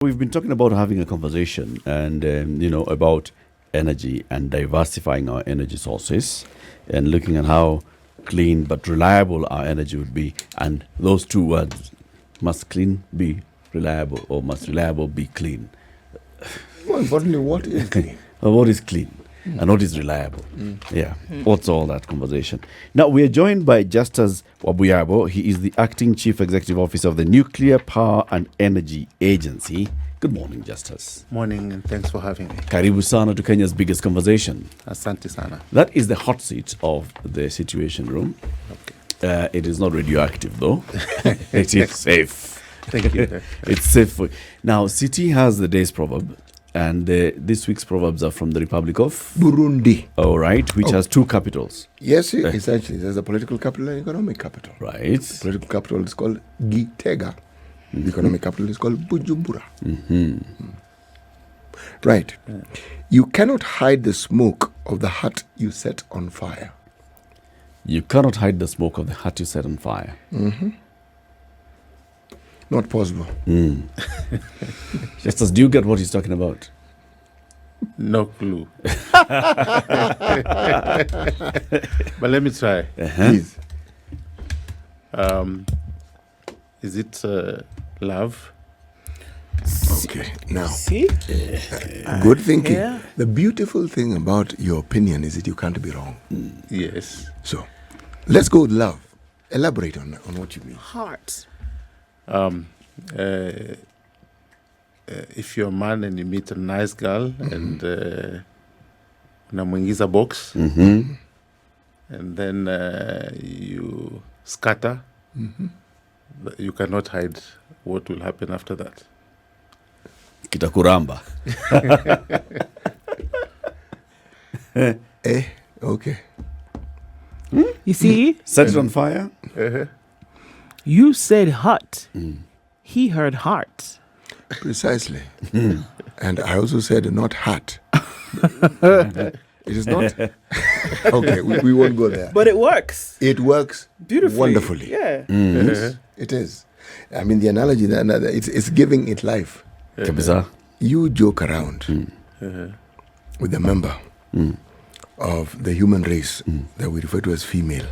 We've been talking about having a conversation and, about energy and diversifying our energy sources and looking at how clean but reliable our energy would be. And those two words, must clean be reliable or must reliable be clean? More importantly, what is clean? What is clean and what is reliable? Yeah, what's all that conversation? Now, we are joined by Justus Wabuyabo. He is the Acting Chief Executive Officer of the Nuclear Power and Energy Agency. Good morning, Justus. Morning, and thanks for having me. Karibu sana to Kenya's biggest conversation. Asante sana. That is the hot seat of the Situation Room. Okay. It is not radioactive, though. It is safe. Thank you. It's safe for. Now, City has the day's proverb, and this week's proverbs are from the Republic of Burundi. All right, which has two capitals. Yes, essentially. There's a political capital and economic capital. Right. The political capital is called Gitega. The economic capital is called Bujumbura. Right. You cannot hide the smoke of the hut you set on fire. You cannot hide the smoke of the hut you set on fire. Not possible. Justus, do you get what he's talking about? No clue. But let me try. Please. Is it love? Okay. Now, See? good thinking. Yeah. The beautiful thing about your opinion is that you can't be wrong. Yes. So, let's go with love. Elaborate on what you mean. Heart. If you're a man and you meet a nice girl and unamwingiza box and then you scatter, you cannot hide what will happen after that. Kitakuramba. Okay. You see? Set it on fire? You said hut. He heard heart. Precisely. And I also said not hat. It is not. Okay, we won't go there. But it works. It works Beautifully. wonderfully. Yeah. Yes, it is. I mean, the analogy, it's giving it life. Kabisa. You joke around with a member of the human race that we refer to as female.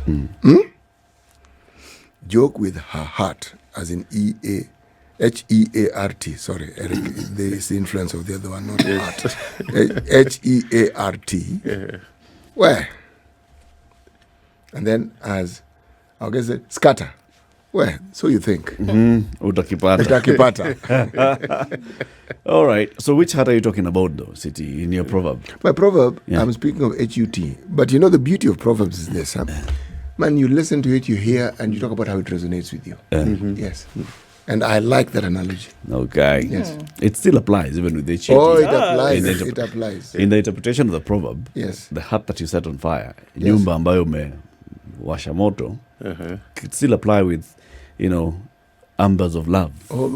Joke with her heart, as in Heart. Sorry, Eric, there is the influence of the other one, not heart. Heart. Where? And then as, I guess, scatter. Where? So you think. Utakipata. Utakipata. All right. So which hut are you talking about, though, City, in your proverb? My proverb, Yeah. I'm speaking of HUT. But you know, the beauty of proverbs is this. Huh? Man, you listen to it, you hear, and you talk about how it resonates with you. Yes. And I like that analogy. Okay. Yes. It still applies, even with HUT. Oh, it does. applies. In the It applies. In the interpretation of the proverb, Yes. the hut that you set on fire, Yes. nyumba ambayo umewasha moto, could still apply with, ambers of love. Oh,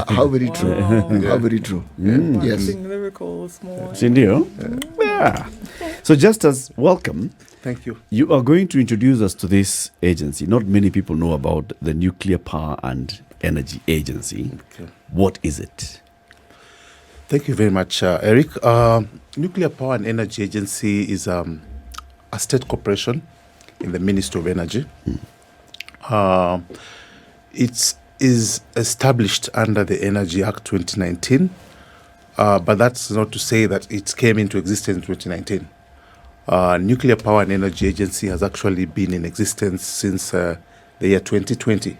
how very true. Wow. How very true. Yes. Something lyrical, small. Sindio? Yeah. So Justus, welcome. Thank you. You are going to introduce us to this agency. Not many people know about the Nuclear Power and Energy Agency. Okay. What is it? Thank you very much, Eric. Nuclear Power and Energy Agency is a state corporation in the Ministry of Energy. It is established under the Energy Act 2019, but that's not to say that it came into existence in 2019. Nuclear Power and Energy Agency has actually been in existence since the year 2020.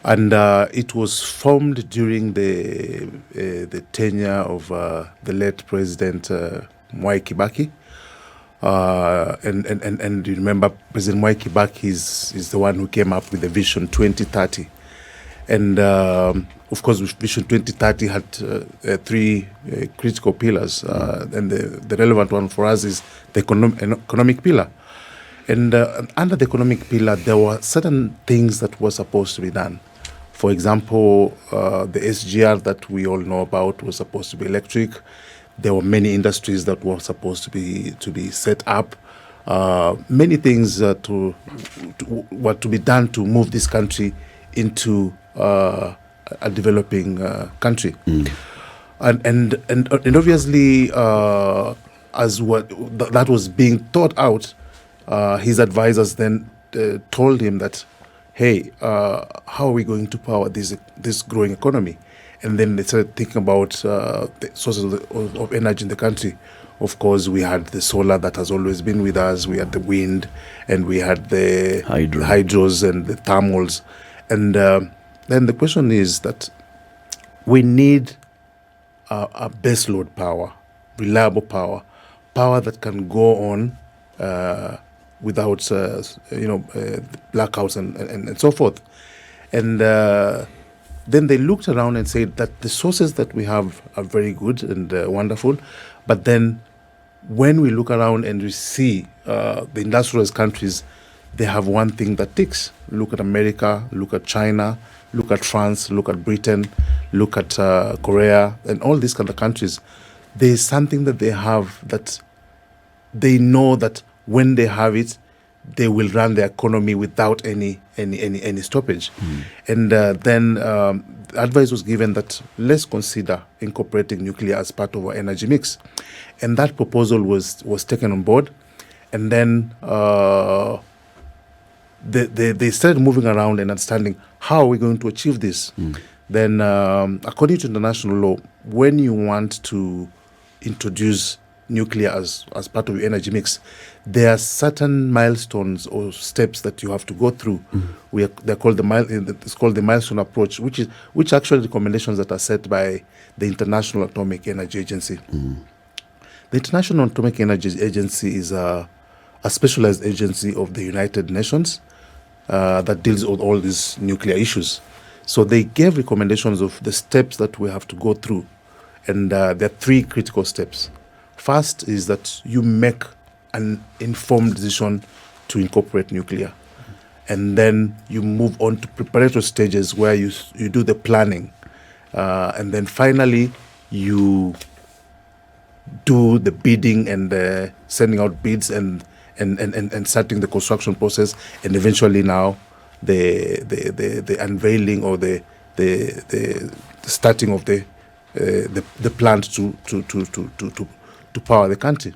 And it was formed during the tenure of the late President Mwai Kibaki. And you remember President Mwai Kibaki is the one who came up with the Vision 2030. And of course, Vision 2030 had three critical pillars. And the relevant one for us is the economic pillar. And under the economic pillar, there were certain things that were supposed to be done. For example, the SGR that we all know about was supposed to be electric. There were many industries that were supposed to be set up. Many things were to be done to move this country into a a developing country. And obviously, as that was being thought out, his advisors then told him that, hey, how are we going to power this growing economy? And then they started thinking about the sources of energy in the country. Of course, we had the solar that has always been with us. We had the wind, and we had the hydros and the thermals. And then the question is that we need a baseload power, reliable power that can go on without, blackouts and so forth. And then they looked around and said that the sources that we have are very good and wonderful, but then when we look around and we see the industrialized countries, they have one thing that ticks. Look at America, look at China, look at France, look at Britain, look at Korea, and all these kind of countries. There is something that they have that they know that when they have it, they will run the economy without any stoppage. And then advice was given that let's consider incorporating nuclear as part of our energy mix. And that proposal was taken on board. And then they started moving around and understanding how are we going to achieve this. Then according to international law, when you want to introduce nuclear as part of your energy mix, there are certain milestones or steps that you have to go through. They're called it's called the milestone approach, which actually recommendations that are set by the International Atomic Energy Agency. The International Atomic Energy Agency is a specialized agency of the United Nations that deals with all these nuclear issues. So they gave recommendations of the steps that we have to go through, and there are 3 critical steps. First is that you make an informed decision to incorporate nuclear. And then you move on to preparatory stages where you do the planning. And then finally, you do the bidding and sending out bids and starting the construction process. And eventually now the unveiling or the starting of the plant to power the country.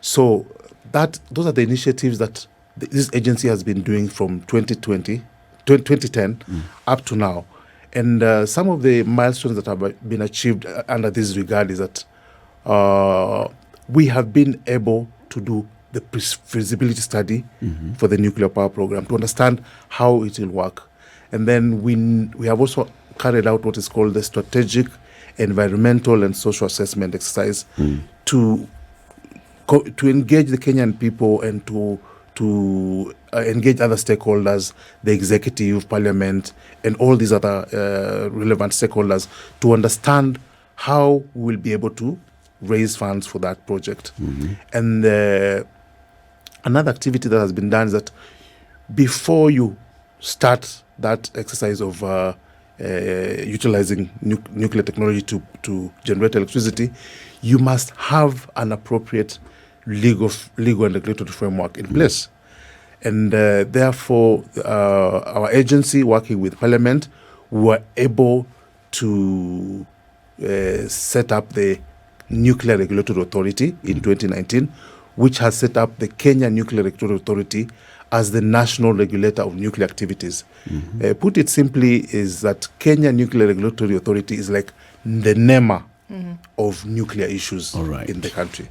So those are the initiatives that this agency has been doing from 2010 up to now. And some of the milestones that have been achieved under this regard is that we have been able to do the feasibility study for the nuclear power program to understand how it will work. And then we have also carried out what is called the strategic, environmental and social assessment exercise to engage the Kenyan people and to engage other stakeholders, the executive, parliament, and all these other relevant stakeholders to understand how we will be able to raise funds for that project. And another activity that has been done is that before you start that exercise of utilizing nuclear technology to generate electricity, you must have an appropriate legal and regulatory framework in place. And therefore, our agency, working with Parliament, were able to set up the Nuclear Regulatory Authority in 2019, which has set up the Kenya Nuclear Regulatory Authority as the national regulator of nuclear activities. Put it simply, is that Kenya Nuclear Regulatory Authority is like the NEMA of nuclear issues in the country.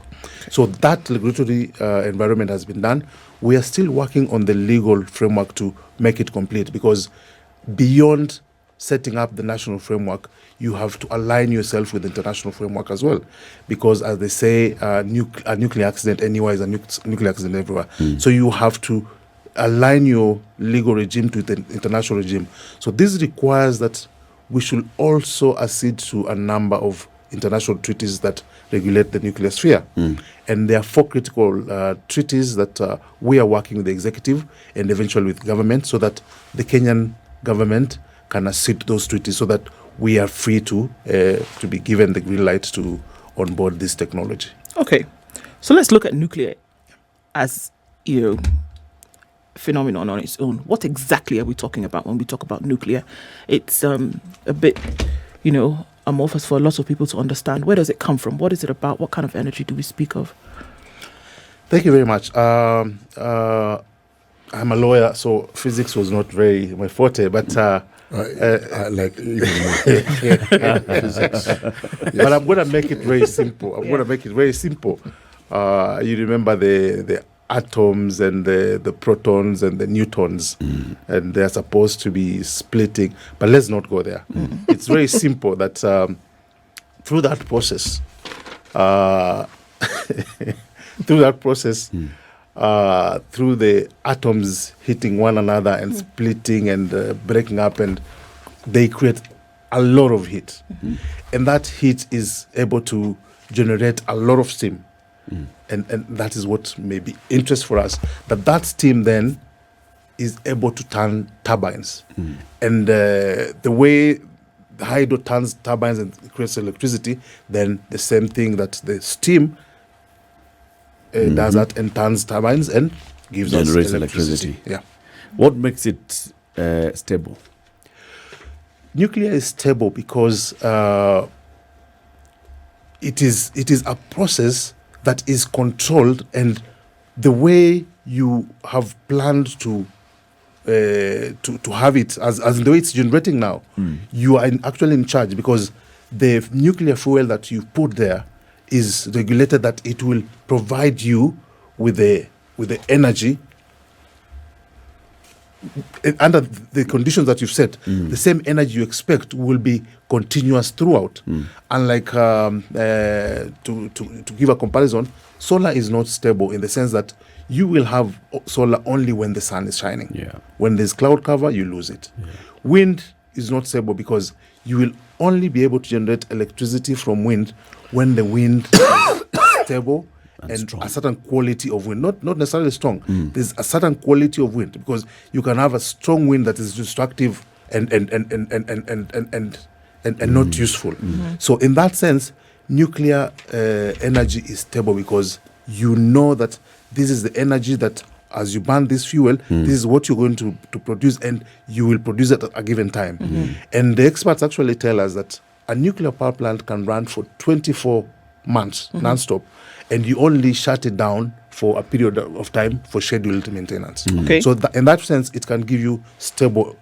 So that regulatory environment has been done. We are still working on the legal framework to make it complete, because beyond setting up the national framework, you have to align yourself with the international framework as well. Because as they say, a nuclear accident anywhere is a nuclear accident everywhere. So you have to align your legal regime to the international regime. So this requires that we should also accede to a number of international treaties that regulate the nuclear sphere. And there are 4 critical treaties that we are working with the executive and eventually with government, so that the Kenyan government can accede to those treaties, so that we are free to be given the green light to onboard this technology. Okay, so let's look at nuclear as phenomenon on its own. What exactly are we talking about when we talk about nuclear? It's a bit, amorphous for a lot of people to understand. Where does it come from? What is it about? What kind of energy do we speak of? Thank you very much. I'm a lawyer, so physics was not very my forte, but I like physics. but I'm going to make it very simple. I'm going to make it very simple. You remember the atoms and the protons and the neutrons, and they're supposed to be splitting, but let's not go there. It's very simple that through that process, through the atoms hitting one another and splitting and breaking up, and they create a lot of heat. And that heat is able to generate a lot of steam. And that is what may be interest for us, that steam then is able to turn turbines. And the way the hydro turns turbines and creates electricity, then the same thing that the steam does that and turns turbines and gives us electricity. Yeah. What makes it stable? Nuclear is stable because it is a process that is controlled, and the way you have planned to have it, as the way it's generating now, you are actually in charge, because the nuclear fuel that you put there is regulated that it will provide you with the energy under the conditions that you've set. The same energy you expect will be continuous throughout. Unlike to give a comparison, solar is not stable in the sense that you will have solar only when the sun is shining. When there's cloud cover, you lose it. Wind is not stable because you will only be able to generate electricity from wind when the wind is stable and strong. A certain quality of wind, not necessarily strong. There's a certain quality of wind, because you can have a strong wind that is destructive and not useful. So in that sense, nuclear energy is stable because you know that this is the energy that, as you burn this fuel, this is what you're going to produce, and you will produce it at a given time. And the experts actually tell us that a nuclear power plant can run for 24 months non-stop, and you only shut it down for a period of time for scheduled maintenance. Okay. So in that sense, it can give you stable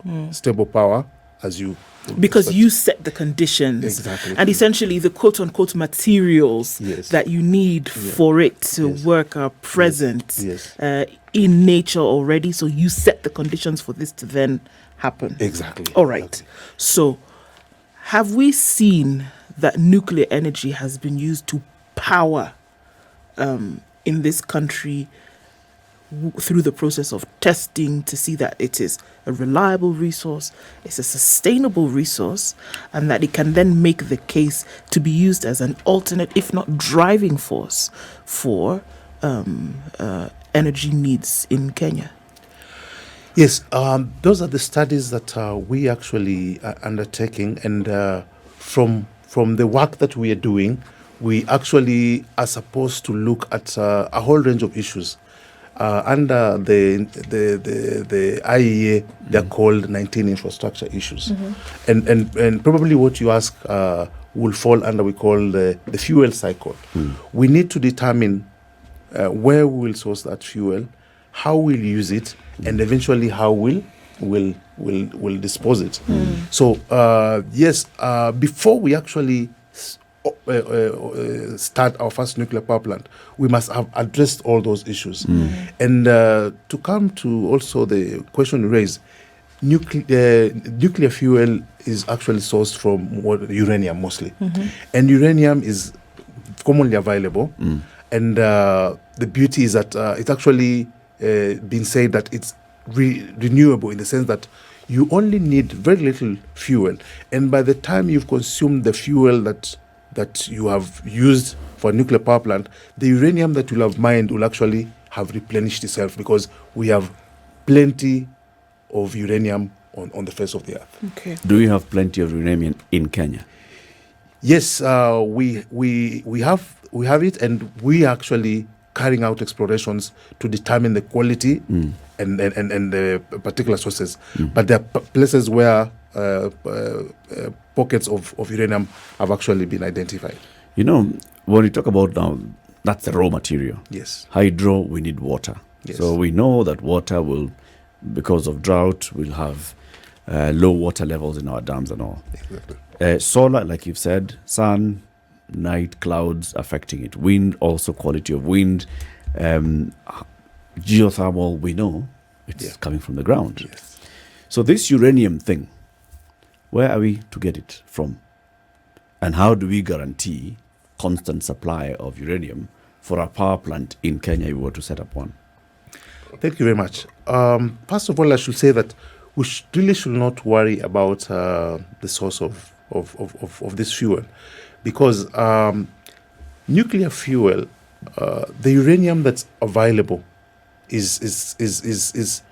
power as you... Because you set the conditions. Exactly. And essentially the quote-unquote materials that you need for it to work are present in nature already. So you set the conditions for this to then happen. Exactly. All right. Exactly. So have we seen that nuclear energy has been used to power in this country through the process of testing to see that it is a reliable resource, it's a sustainable resource, and that it can then make the case to be used as an alternate, if not driving force, for energy needs in Kenya? Yes, those are the studies that we actually are undertaking, and from the work that we are doing, we actually are supposed to look at a whole range of issues. Under the IEA, they're called 19 infrastructure issues. And probably what you ask will fall under, we call the fuel cycle. We need to determine where we will source that fuel, how we'll use it, and eventually how we'll dispose it. So yes, before we actually start our first nuclear power plant, we must have addressed all those issues. And to come to also the question you raised, nuclear fuel is actually sourced from uranium mostly. And uranium is commonly available. And the beauty is that it's actually been said that it's renewable, in the sense that you only need very little fuel. And by the time you've consumed the fuel that you have used for a nuclear power plant, the uranium that you'll have mined will actually have replenished itself, because we have plenty of uranium on the face of the earth. Okay. Do you have plenty of uranium in Kenya? Yes, we have it, and we actually carrying out explorations to determine the quality and the particular sources. But there are places where pockets of uranium have actually been identified. You know, when we talk about now, that's the raw material. Yes. Hydro, we need water. Yes. So we know that water will, because of drought, we'll have low water levels in our dams and all. Exactly. Solar, like you've said, sun, night, clouds affecting it. Wind, also quality of wind. Geothermal, we know it's coming from the ground. Yes. So this uranium thing, where are we to get it from? And how do we guarantee constant supply of uranium for our power plant in Kenya if we were to set up one? Thank you very much. First of all, I should say that we really should not worry about the source of this fuel, because nuclear fuel, the uranium that's available is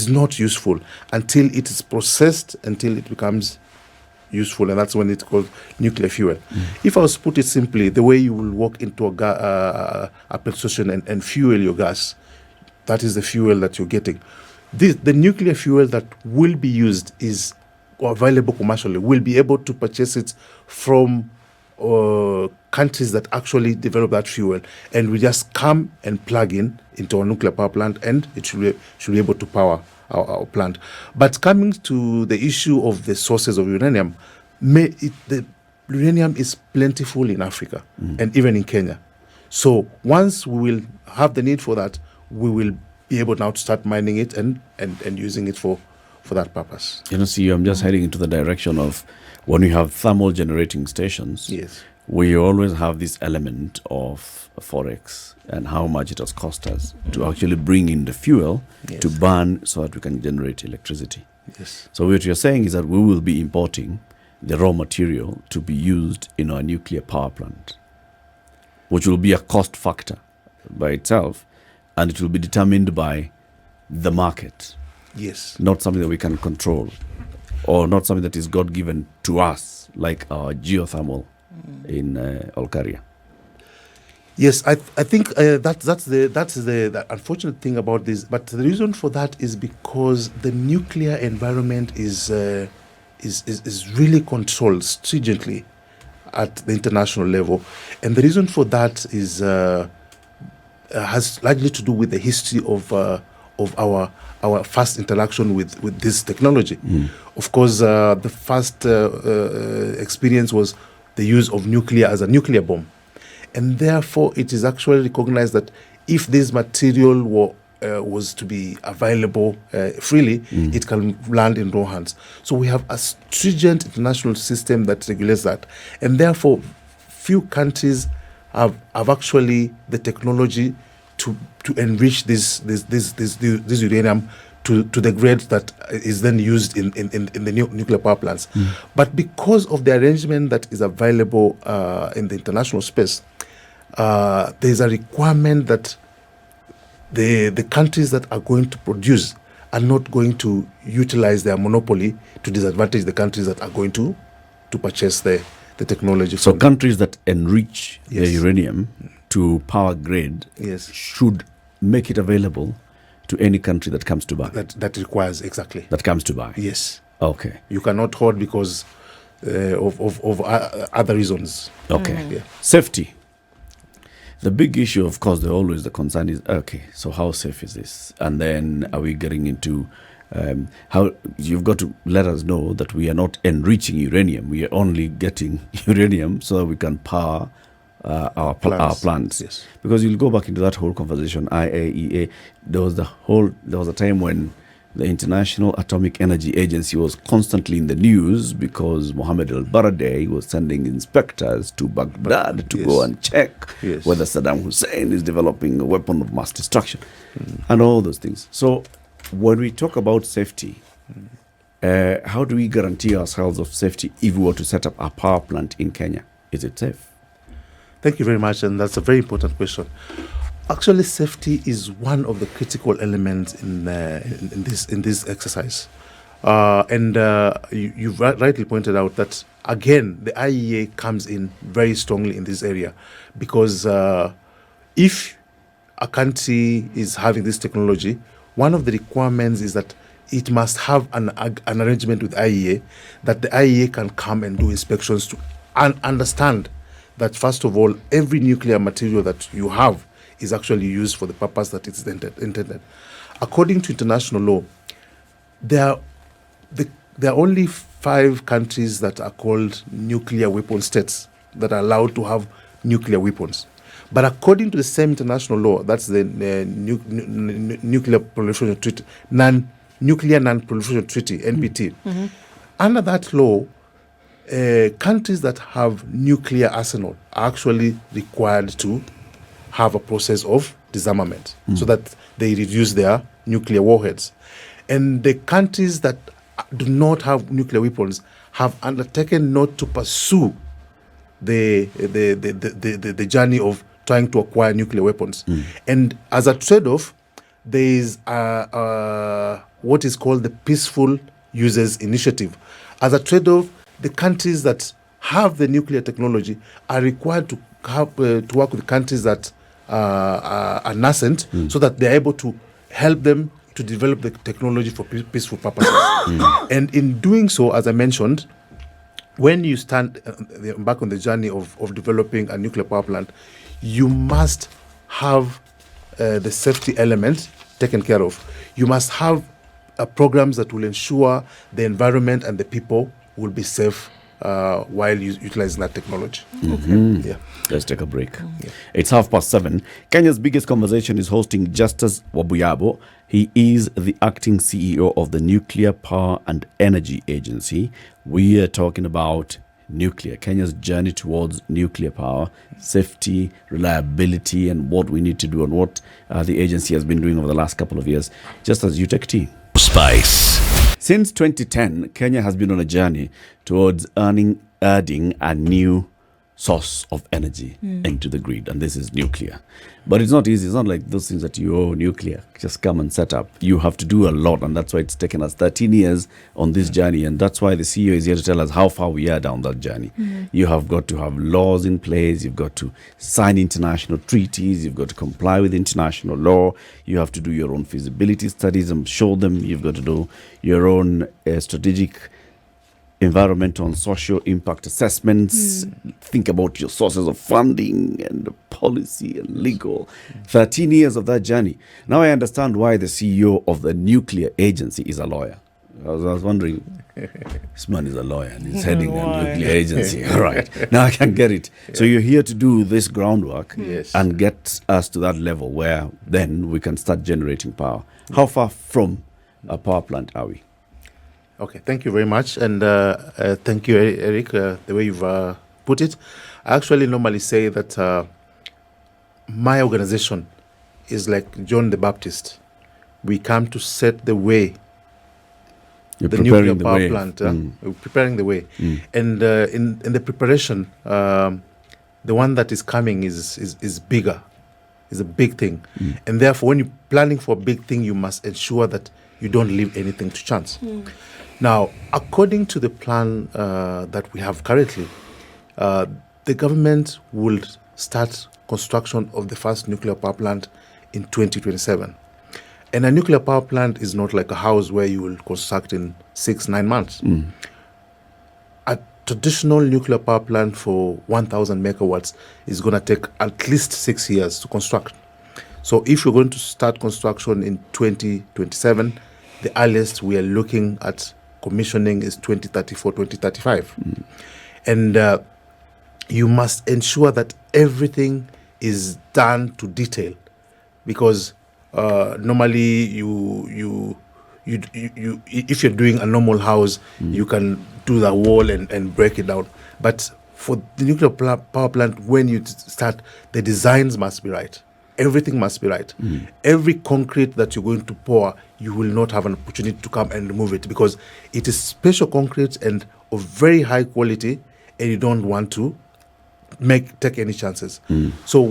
not useful until it is processed, until it becomes useful, and that's when it's called nuclear fuel. If I was to put it simply, the way you will walk into a petrol station and fuel your gas, that is the fuel that you're getting. The nuclear fuel that will be used is available commercially. We'll be able to purchase it from countries that actually develop that fuel, and we just come and plug into our nuclear power plant, and it should be able to power our plant. But coming to the issue of the sources of uranium, the uranium is plentiful in Africa and even in Kenya. So once we will have the need for that, we will be able now to start mining it and using it for that purpose. You know, see, I'm just heading into the direction of when we have thermal generating stations. Yes. We always have this element of forex and how much it has cost us to actually bring in the fuel to burn so that we can generate electricity. Yes. So what you're saying is that we will be importing the raw material to be used in our nuclear power plant, which will be a cost factor by itself, and it will be determined by the market. Yes. Not something that we can control, or not something that is God-given to us, like our geothermal in Olkaria. Yes, I think that's the unfortunate thing about this. But the reason for that is because the nuclear environment is really controlled stringently at the international level, and the reason for that is has largely to do with the history of our first interaction with this technology. Of course, the first experience was the use of nuclear as a nuclear bomb. And therefore, it is actually recognized that if this material was to be available freely, it can land in raw hands. So we have a stringent international system that regulates that. And therefore, few countries have actually the technology to enrich this uranium to the grade that is then used in the nuclear power plants. But because of the arrangement that is available in the international space, there's a requirement that the countries that are going to produce are not going to utilize their monopoly to disadvantage the countries that are going to purchase the technology. So countries that enrich their uranium to power grade should make it available to any country that comes to buy. That requires, exactly. That comes to buy. Yes. Okay. You cannot hoard because of other reasons. Okay. Safety. The big issue, of course, the concern is, okay, so how safe is this? And then are we getting into how you've got to let us know that we are not enriching uranium. We are only getting uranium so that we can power our plants. Yes. Because you'll go back into that whole conversation, IAEA, there was a time when the International Atomic Energy Agency was constantly in the news because Mohammed al-Baradei was sending inspectors to Baghdad to go and check whether Saddam Hussein is developing a weapon of mass destruction and all those things. So when we talk about safety, how do we guarantee ourselves of safety if we were to set up a power plant in Kenya? Is it safe? Thank you very much, and that's a very important question. Actually, safety is one of the critical elements in this exercise, and you've rightly pointed out that again the IAEA comes in very strongly in this area, because if a country is having this technology, one of the requirements is that it must have an arrangement with IEA, that the IEA can come and do inspections to understand that, first of all, every nuclear material that you have is actually used for the purpose that it's intended. According to international law, there are only 5 countries that are called nuclear weapon states that are allowed to have nuclear weapons. But according to the same international law, that's the Nuclear Proliferation Treaty, Nuclear Non-Proliferation Treaty, NPT. Under that law, countries that have nuclear arsenal are actually required to have a process of disarmament so that they reduce their nuclear warheads. And the countries that do not have nuclear weapons have undertaken not to pursue the journey of trying to acquire nuclear weapons. And as a trade-off, there is what is called the Peaceful Users Initiative. As a trade-off, the countries that have the nuclear technology are required to work with countries that are nascent so that they're able to help them to develop the technology for peaceful purposes. And in doing so, as I mentioned, when you embark on the journey of developing a nuclear power plant, you must have the safety element taken care of. You must have programs that will ensure the environment and the people will be safe while utilizing that technology. Yeah. Let's take a break. It's 7:30. Kenya's biggest conversation is hosting Justus Wabuyabo. He is the acting CEO of the Nuclear Power and Energy Agency. We are talking about nuclear, Kenya's journey towards nuclear power, safety, reliability, and what we need to do and what the agency has been doing over the last couple of years. Just as you take tea. Spice. Since 2010, Kenya has been on a journey towards adding a new source of energy into the grid, and this is nuclear. But it's not easy. It's not like those things that nuclear, just come and set up. You have to do a lot, and that's why it's taken us 13 years on this journey, and that's why the CEO is here to tell us how far we are down that journey. You have got to have laws in place. You've got to sign international treaties. You've got to comply with international law. You have to do your own feasibility studies and show them. You've got to do your own strategic environmental and social impact assessments, think about your sources of funding and policy and legal. 13 years of that journey. Now I understand why the CEO of the nuclear agency is a lawyer. I was wondering, this man is a lawyer and he's heading a nuclear agency. All right, now I can get it. So you're here to do this groundwork and get us to that level where then we can start generating power. How far from a power plant are we? Okay, thank you very much. And thank you, Eric, the way you've put it. I actually normally say that my organization is like John the Baptist. We come to set the way. You're the preparing nuclear the power way. plant. We're preparing the way. And in the preparation, the one that is coming is bigger. It's a big thing. And therefore, when you're planning for a big thing, you must ensure that you don't leave anything to chance. Now, according to the plan that we have currently, the government will start construction of the first nuclear power plant in 2027. And a nuclear power plant is not like a house where you will construct in 6-9 months. A traditional nuclear power plant for 1,000 megawatts is going to take at least 6 years to construct. So if you're going to start construction in 2027, the earliest we are looking at commissioning is 2034, 2035. And you must ensure that everything is done to detail, because normally you if you're doing a normal house, you can do the wall and break it down. But for the nuclear power plant, when you start, the designs must be right. Everything must be right. Every concrete that you're going to pour, you will not have an opportunity to come and remove it, because it is special concrete and of very high quality, and you don't want to take any chances. So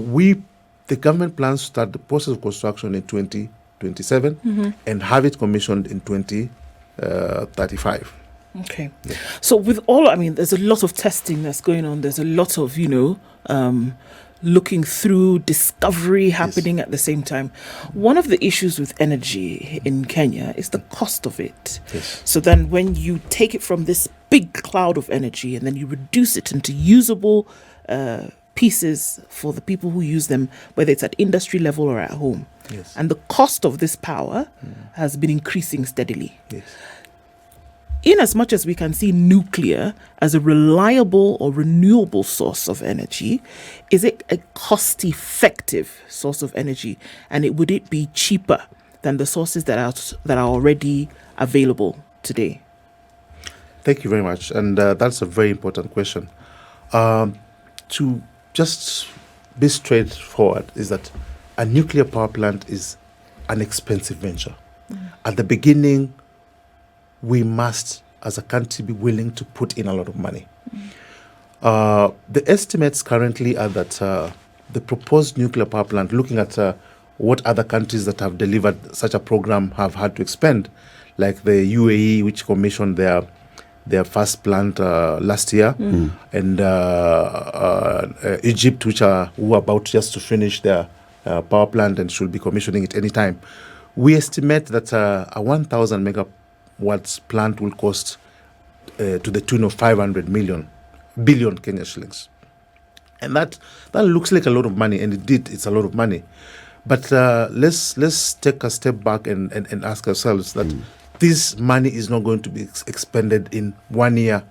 the government plans to start the process of construction in 2027 and have it commissioned in 2035. Okay. So with all, there's a lot of testing that's going on. There's a lot of, looking through, discovery happening at the same time. One of the issues with energy in Kenya is the cost of it. Yes. So then when you take it from this big cloud of energy and then you reduce it into usable pieces for the people who use them, whether it's at industry level or at home. Yes. And the cost of this power has been increasing steadily. Yes. In as much as we can see nuclear as a reliable or renewable source of energy, is it a cost-effective source of energy? And would it be cheaper than the sources that are already available today? Thank you very much. And that's a very important question. To just be straightforward, is that a nuclear power plant is an expensive venture. At the beginning, we must, as a country, be willing to put in a lot of money. The estimates currently are that the proposed nuclear power plant, looking at what other countries that have delivered such a program have had to expend, like the UAE, which commissioned their first plant last year, and Egypt, who are about just to finish their power plant and should be commissioning it anytime. We estimate that a 1,000 megawatts plant will cost to the tune of 500 billion Kenya shillings. And that looks like a lot of money, and it's a lot of money. But let's take a step back and ask ourselves that this money is not going to be expended in 1 year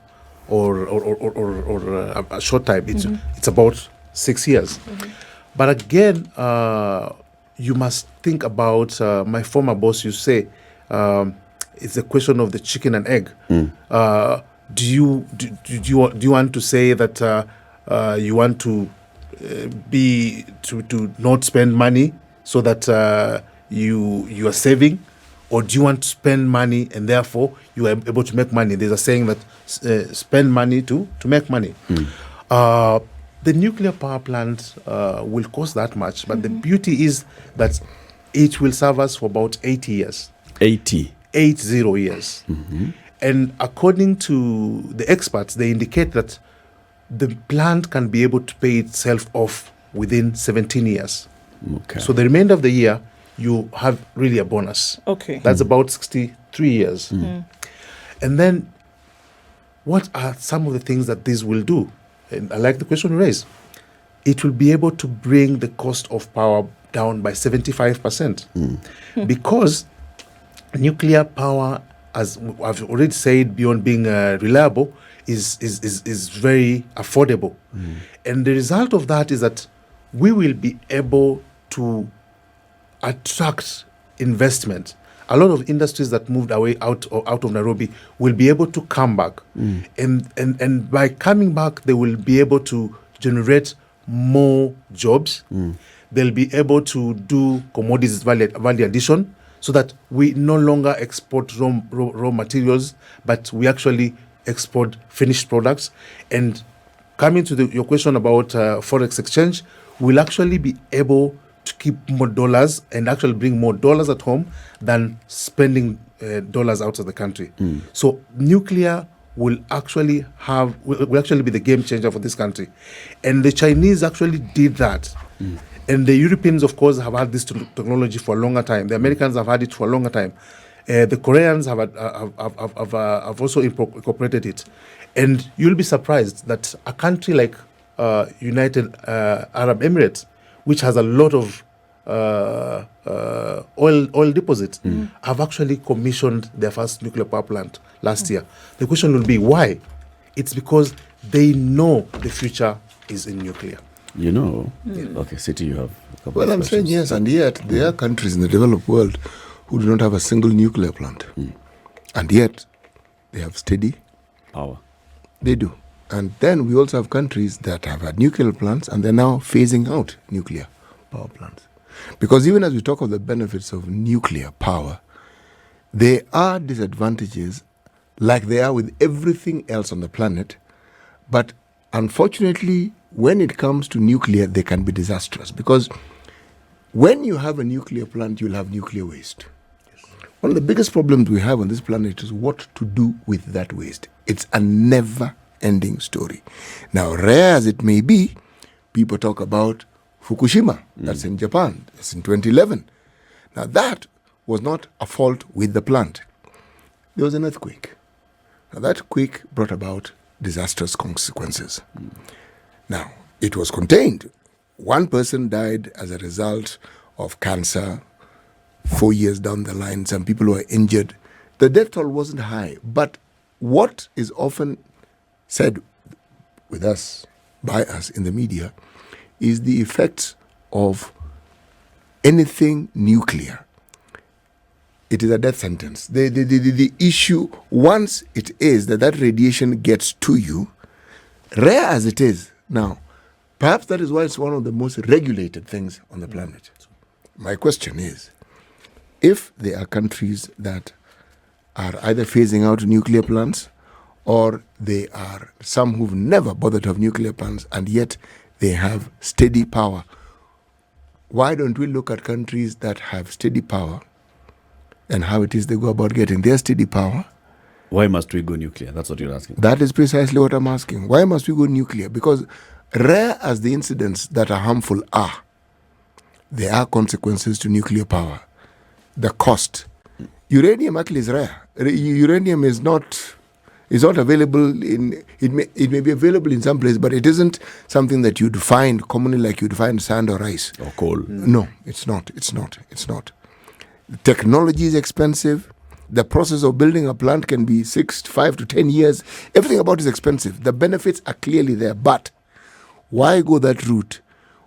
or a short time. It's about 6 years. But again, you must think about my former boss. You say it's a question of the chicken and egg. Do you want to say that you want to to not spend money so that you are saving, or do you want to spend money and therefore you are able to make money? There's a saying that spend money to make money. The nuclear power plant will cost that much, but the beauty is that it will serve us for about 80 years. 80 years. And according to the experts, they indicate that the plant can be able to pay itself off within 17 years. Okay. So the remainder of the year, you have really a bonus. Okay. That's about 63 years. And then what are some of the things that this will do? And I like the question you raised. It will be able to bring the cost of power down by 75%. Because nuclear power, as I've already said, beyond being reliable, is very affordable. And the result of that is that we will be able to attract investment. A lot of industries that moved away out of Nairobi will be able to come back. And by coming back, they will be able to generate more jobs. They'll be able to do commodities value addition, so that we no longer export raw materials, but we actually export finished products. And coming to your question about forex exchange, we'll actually be able to keep more dollars and actually bring more dollars at home than spending dollars outside the country. So nuclear will actually be the game changer for this country. And the Chinese actually did that. And the Europeans, of course, have had this technology for a longer time. The Americans have had it for a longer time. The Koreans have also incorporated it. And you'll be surprised that a country like United Arab Emirates, which has a lot of oil deposits, have actually commissioned their first nuclear power plant last year. The question will be why? It's because they know the future is in nuclear. You know, okay, City, you have a couple Well, of I'm saying questions. yes, and yet there are countries in the developed world who do not have a single nuclear plant. And yet they have steady Power. They do. And then we also have countries that have had nuclear plants and they're now phasing out nuclear power plants. Because even as we talk of the benefits of nuclear power, there are disadvantages like there are with everything else on the planet. But unfortunately, when it comes to nuclear, they can be disastrous. Because when you have a nuclear plant, you'll have nuclear waste. One of the biggest problems we have on this planet is what to do with that waste. It's a never-ending story. Now, rare as it may be, people talk about Fukushima. That's in Japan. That's in 2011. Now, that was not a fault with the plant. There was an earthquake. Now, that quake brought about disastrous consequences. Now, it was contained. One person died as a result of cancer. 4 years down the line, some people were injured. The death toll wasn't high. But what is often said with us, by us in the media, is the effects of anything nuclear. It is a death sentence. The issue, once it is that radiation gets to you, rare as it is now, perhaps that is why it's one of the most regulated things on the planet. My question is, if there are countries that are either phasing out nuclear plants, or they are some who've never bothered to have nuclear plants and yet they have steady power, why don't we look at countries that have steady power and how it is they go about getting their steady power? Why must we go nuclear? That's what you're asking. That is precisely what I'm asking. Why must we go nuclear? Because rare as the incidents that are harmful are, there are consequences to nuclear power. The cost. Uranium actually is rare. Uranium is not available in, it may be available in some places, but it isn't something that you'd find commonly like you'd find sand or ice. Or coal. No, it's not. The technology is expensive. The process of building a plant can be 5 to 10 years. Everything about it is expensive. The benefits are clearly there. But why go that route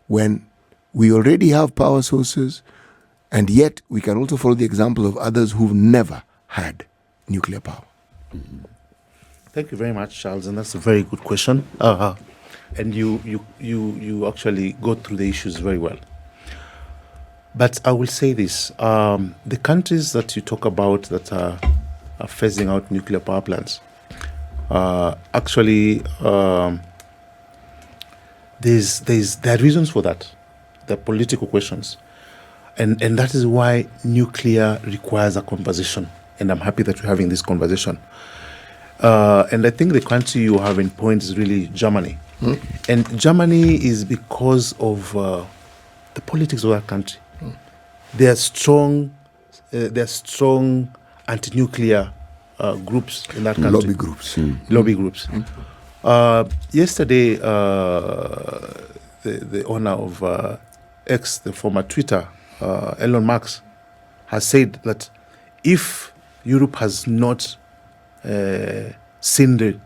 when we already have power sources, and yet we can also follow the example of others who've never had nuclear power? Thank you very much, Charles, and that's a very good question. And you actually go through the issues very well. But I will say this: the countries that you talk about that are phasing out nuclear power plants, actually, there are reasons for that. There are political questions, and that is why nuclear requires a conversation. And I'm happy that we're having this conversation. And I think the country you have in point is really Germany. And Germany is because of the politics of that country. There are strong anti-nuclear groups in that country. Lobby groups. Lobby groups. Yesterday, the owner of X, the former Twitter, Elon Musk, has said that if Europe has not seen the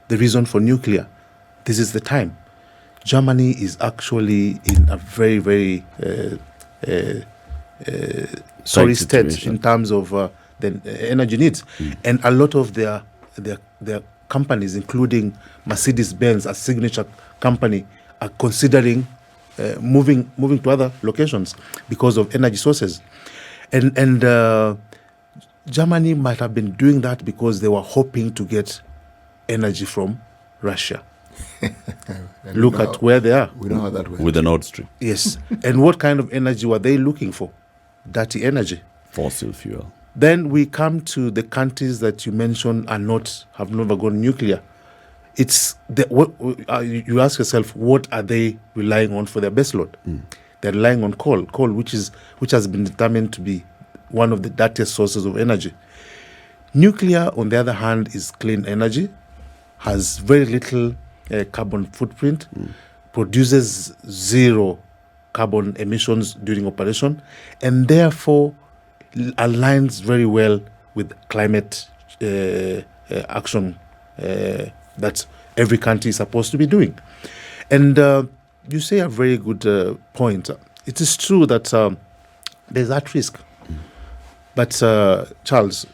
reason for nuclear, this is the time. Germany is actually in a very, very sorry state in terms of the energy needs. And a lot of their companies, including Mercedes-Benz, a signature company, are considering moving to other locations because of energy sources. And Germany might have been doing that because they were hoping to get energy from Russia. Look at where they are. We know how that works. With the Nord Stream. Yes. And what kind of energy were they looking for? Dirty energy. Fossil fuel. Then we come to the countries that you mentioned have never gone nuclear. It's you ask yourself, what are they relying on for their baseload? They're relying on coal, which has been determined to be one of the dirtiest sources of energy. Nuclear, on the other hand, is clean energy, has very little carbon footprint, produces zero carbon emissions during operation, and therefore aligns very well with climate action that every country is supposed to be doing. And you say a very good point. It is true that there's that risk. But Charles,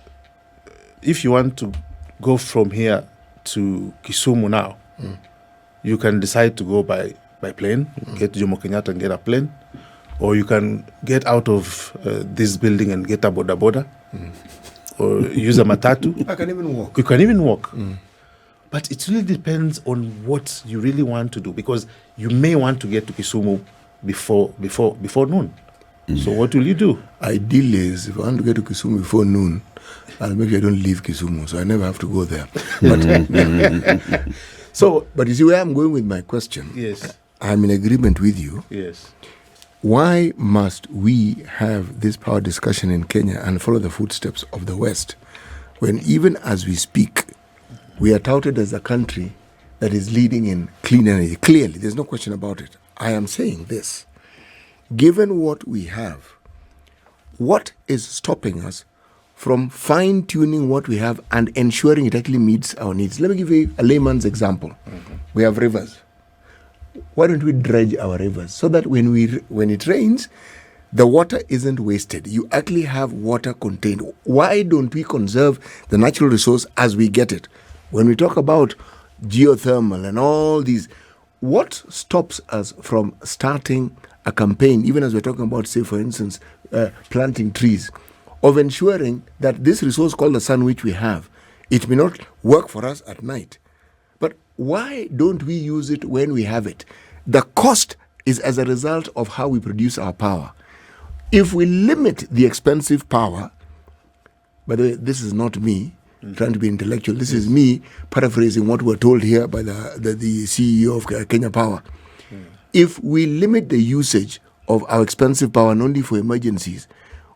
if you want to go from here to Kisumu now, you can decide to go by plane, get Jomo Kenyatta and get a plane, or you can get out of this building and get a boda, or use a matatu. I can even walk. You can even walk. But it really depends on what you really want to do, because you may want to get to Kisumu before noon. So what will you do? Ideally, is if I want to get to Kisumu before noon, I'll make sure I don't leave Kisumu, so I never have to go there. But you see where I'm going with my question? Yes. I'm in agreement with you. Yes. Why must we have this power discussion in Kenya and follow the footsteps of the West when even as we speak, we are touted as a country that is leading in clean energy? Clearly, there's no question about it. I am saying this. Given what we have, what is stopping us from fine-tuning what we have and ensuring it actually meets our needs? Let me give you a layman's example. We have rivers. Why don't we dredge our rivers so that when it rains, the water isn't wasted? You actually have water contained. Why don't we conserve the natural resource as we get it? When we talk about geothermal and all these, what stops us from starting a campaign, even as we're talking about, say, for instance, planting trees, of ensuring that this resource called the sun, which we have, it may not work for us at night, but why don't we use it when we have it? The cost is as a result of how we produce our power. If we limit the expensive power, by the way, this is not me trying to be intellectual. This is me paraphrasing what we're told here by the CEO of Kenya Power. If we limit the usage of our expensive power and only for emergencies,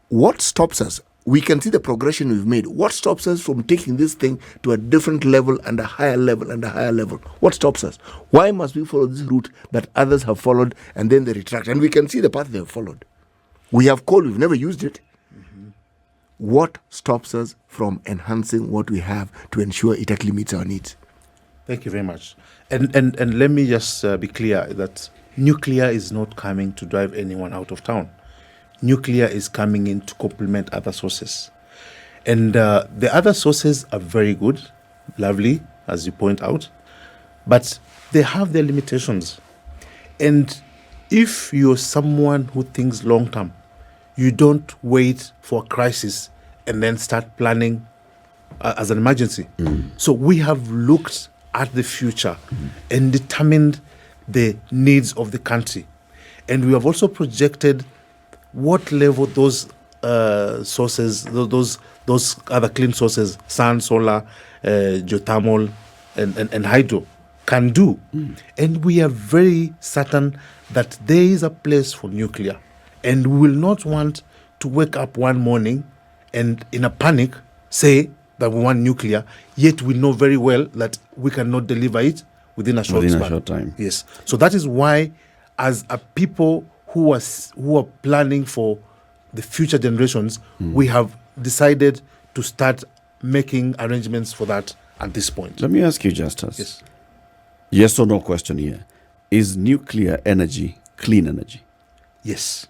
what stops us? We can see the progression we've made. What stops us from taking this thing to a different level and a higher level and a higher level? What stops us? Why must we follow this route that others have followed and then they retract? And we can see the path they have followed. We have coal, we've never used it. What stops us from enhancing what we have to ensure it actually meets our needs? Thank you very much. And let me just be clear that nuclear is not coming to drive anyone out of town. Nuclear is coming in to complement other sources. And the other sources are very good, lovely, as you point out, but they have their limitations. And if you're someone who thinks long term, you don't wait for a crisis and then start planning as an emergency. So we have looked at the future and determined the needs of the country. And we have also projected what level those sources, those other clean sources, sun, solar, geothermal, and hydro, can do. And we are very certain that there is a place for nuclear. And we will not want to wake up one morning and in a panic say that we want nuclear, yet we know very well that we cannot deliver it within a short time. Yes. So that is why, as a people who are planning for the future generations, we have decided to start making arrangements for that at this point. Let me ask you, Justus. Yes. Yes or no question here. Is nuclear energy clean energy? Yes.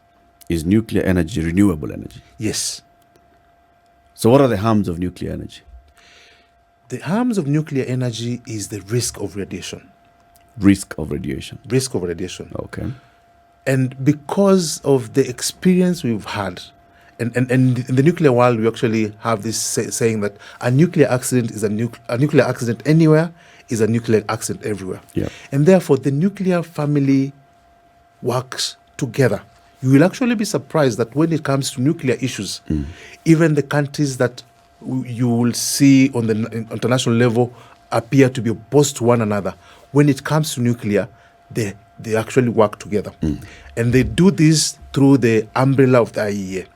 Is nuclear energy renewable energy? Yes. So what are the harms of nuclear energy? The harms of nuclear energy is the risk of radiation. Risk of radiation. Risk of radiation. Okay. And because of the experience we've had, and in the nuclear world, we actually have this saying that a nuclear accident is a nuclear accident anywhere is a nuclear accident everywhere. Yeah. And therefore, the nuclear family works together. You will actually be surprised that when it comes to nuclear issues, even the countries that you will see on the international level appear to be opposed to one another, when it comes to nuclear, they actually work together. And they do this through the umbrella of the IEA.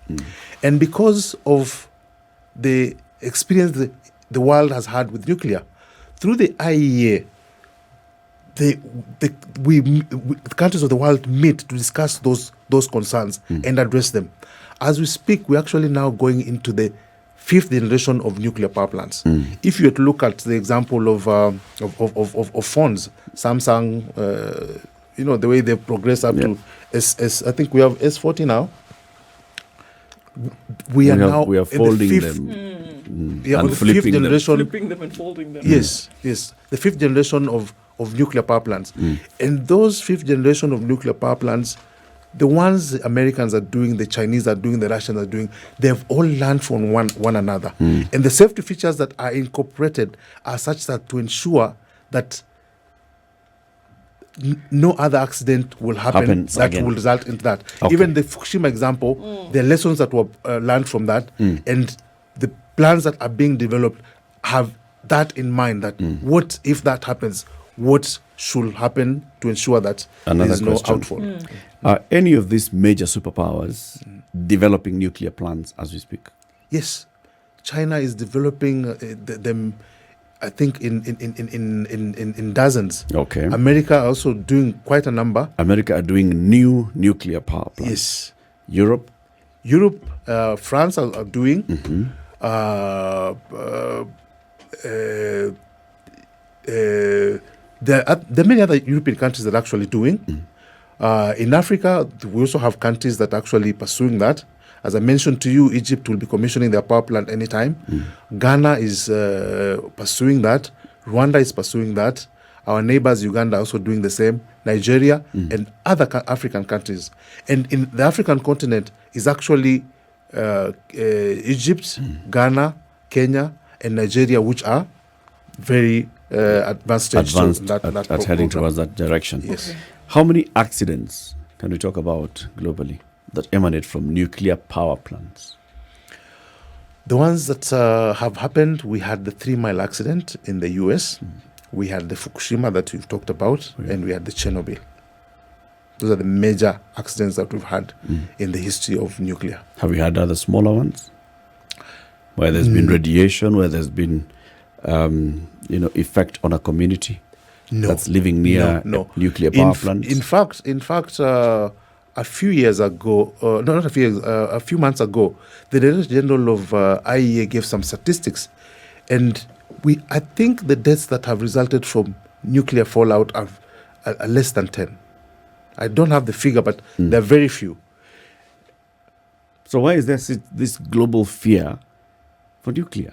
And because of the experience the world has had with nuclear, through the IEA, the countries of the world meet to discuss those concerns and address them. As we speak, we're actually now going into the 5th generation of nuclear power plants. If you were to look at the example of phones, Samsung, the way they've progressed up to I think we have S40 now. We are folding them and flipping generation, flipping them and folding them. Yes, the 5th generation of nuclear power plants. And those 5th generation of nuclear power plants, the ones the Americans are doing, the Chinese are doing, the Russians are doing, they've all learned from one another. And the safety features that are incorporated are such that to ensure that no other accident will happen that will result in that. Okay. Even the Fukushima example, the lessons that were learned from that, and the plans that are being developed have that in mind, that what if that happens? what should happen to ensure that Another there is no question. outfall. Are any of these major superpowers developing nuclear plants as we speak? Yes, China is developing them. I think in dozens. Okay. America also doing quite a number. America are doing new nuclear power plants. Yes, Europe? Europe, France are doing. There are many other European countries that are actually doing. In Africa, we also have countries that are actually pursuing that. As I mentioned to you, Egypt will be commissioning their power plant anytime. Ghana is pursuing that. Rwanda is pursuing that. Our neighbors, Uganda, are also doing the same. Nigeria and other African countries. And in the African continent is actually Egypt, Ghana, Kenya, and Nigeria, which are very advanced stage at heading towards that direction. Yes. Okay. How many accidents can we talk about globally that emanate from nuclear power plants? The ones that have happened, we had the 3 Mile accident in the US. We had the Fukushima that we've talked about, and we had the Chernobyl. Those are the major accidents that we've had in the history of nuclear. Have we had other smaller ones? Where there's been radiation, where there's been, effect on a community that's living near a nuclear power plants? In fact, a few years ago, not a few years, a few months ago, the Director General of IEA gave some statistics, and I think the deaths that have resulted from nuclear fallout are less than 10. I don't have the figure, but they're very few. So why is there this global fear for nuclear?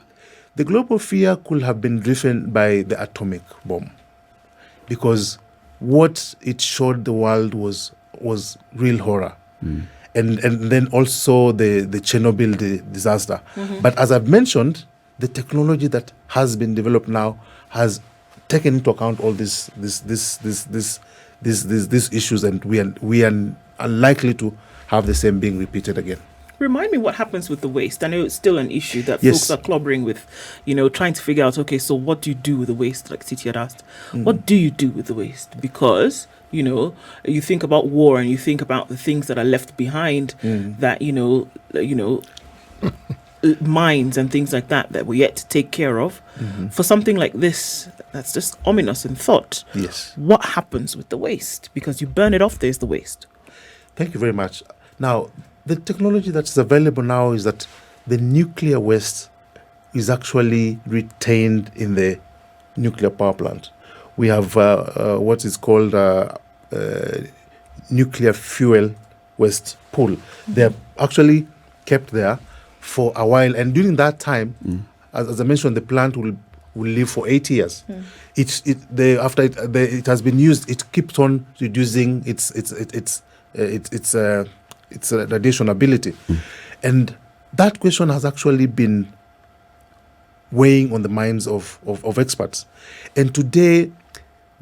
The global fear could have been driven by the atomic bomb, because what it showed the world was real horror. And then also the Chernobyl disaster. But as I've mentioned, the technology that has been developed now has taken into account all these issues, and we are unlikely to have the same being repeated again. Remind me what happens with the waste. I know it's still an issue that Yes. folks are clobbering with, trying to figure out, okay, so what do you do with the waste, like Titi had asked? What do you do with the waste? Because, you think about war and you think about the things that are left behind that, mines and things like that we're yet to take care of. For something like this, that's just ominous in thought. Yes. What happens with the waste? Because you burn it off, there's the waste. Thank you very much. Now, the technology that's available now is that the nuclear waste is actually retained in the nuclear power plant. We have what is called nuclear fuel waste pool. They're actually kept there for a while, and during that time, as I mentioned, the plant will live for 8 years. After it has been used, it keeps on reducing its radiation ability, and that question has actually been weighing on the minds of experts. And today,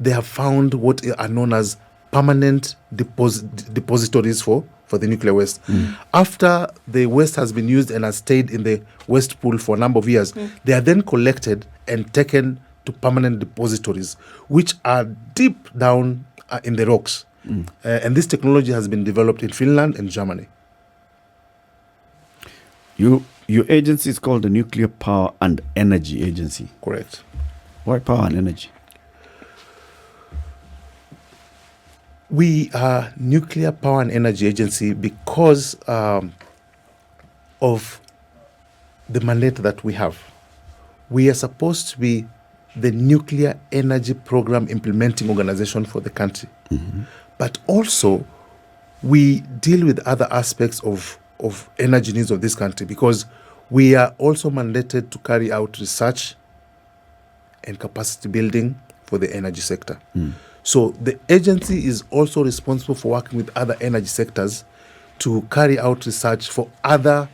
they have found what are known as permanent depositories for the nuclear waste. After the waste has been used and has stayed in the waste pool for a number of years, they are then collected and taken to permanent depositories, which are deep down in the rocks. And this technology has been developed in Finland and Germany. Your agency is called the Nuclear Power and Energy Agency. Correct. Why power and energy? We are Nuclear Power and Energy Agency because of the mandate that we have. We are supposed to be the nuclear energy program implementing organization for the country. But also, we deal with other aspects of energy needs of this country, because we are also mandated to carry out research and capacity building for the energy sector. So the agency is also responsible for working with other energy sectors to carry out research for other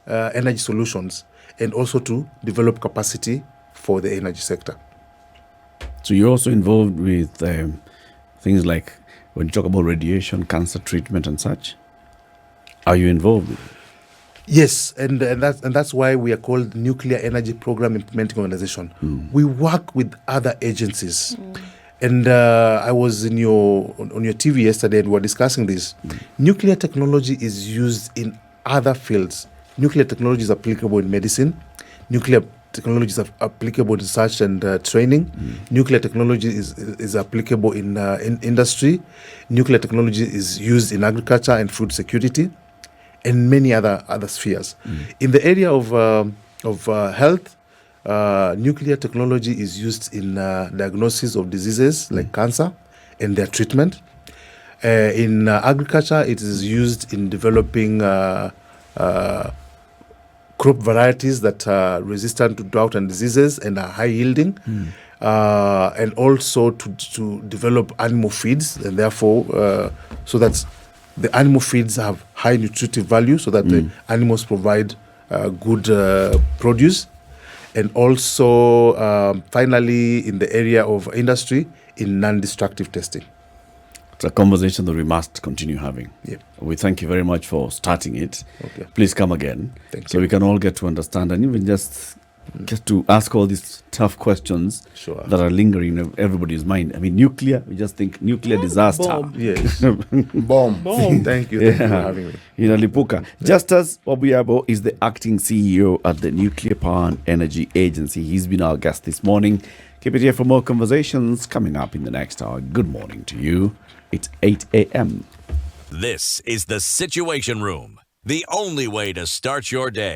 energy solutions, and also to develop capacity for the energy sector. So you're also involved with things like when you talk about radiation, cancer treatment and such. Are you involved with it? Yes, and that's why we are called Nuclear Energy Program Implementing Organization. We work with other agencies And I was on your TV yesterday, and we were discussing this. Nuclear technology is used in other fields. Nuclear technology is applicable in medicine. Nuclear technology is applicable in research and training. Nuclear technology is applicable in industry. Nuclear technology is used in agriculture and food security, and many other spheres. In the area of health, nuclear technology is used in diagnosis of diseases like cancer and their treatment. In agriculture, it is used in developing crop varieties that are resistant to drought and diseases and are high yielding, and also to develop animal feeds, and therefore so that the animal feeds have high nutritive value, so that the animals provide good produce. And also, finally, in the area of industry, in non-destructive testing. It's a conversation that we must continue having. Yeah. We thank you very much for starting it. Okay. Please come again. Thank so you. we can all get to understand and even just get to ask all these tough questions Sure. that are lingering in everybody's mind. I mean, nuclear, we just think nuclear disaster. Bomb. Yes. Bomb. Thank you for having me. In Alipuka. Justus Wabuyabo is the acting CEO at the Nuclear Power and Energy Agency. He's been our guest this morning. Keep it here for more conversations coming up in the next hour. Good morning to you. It's 8 a.m. This is the Situation Room, the only way to start your day.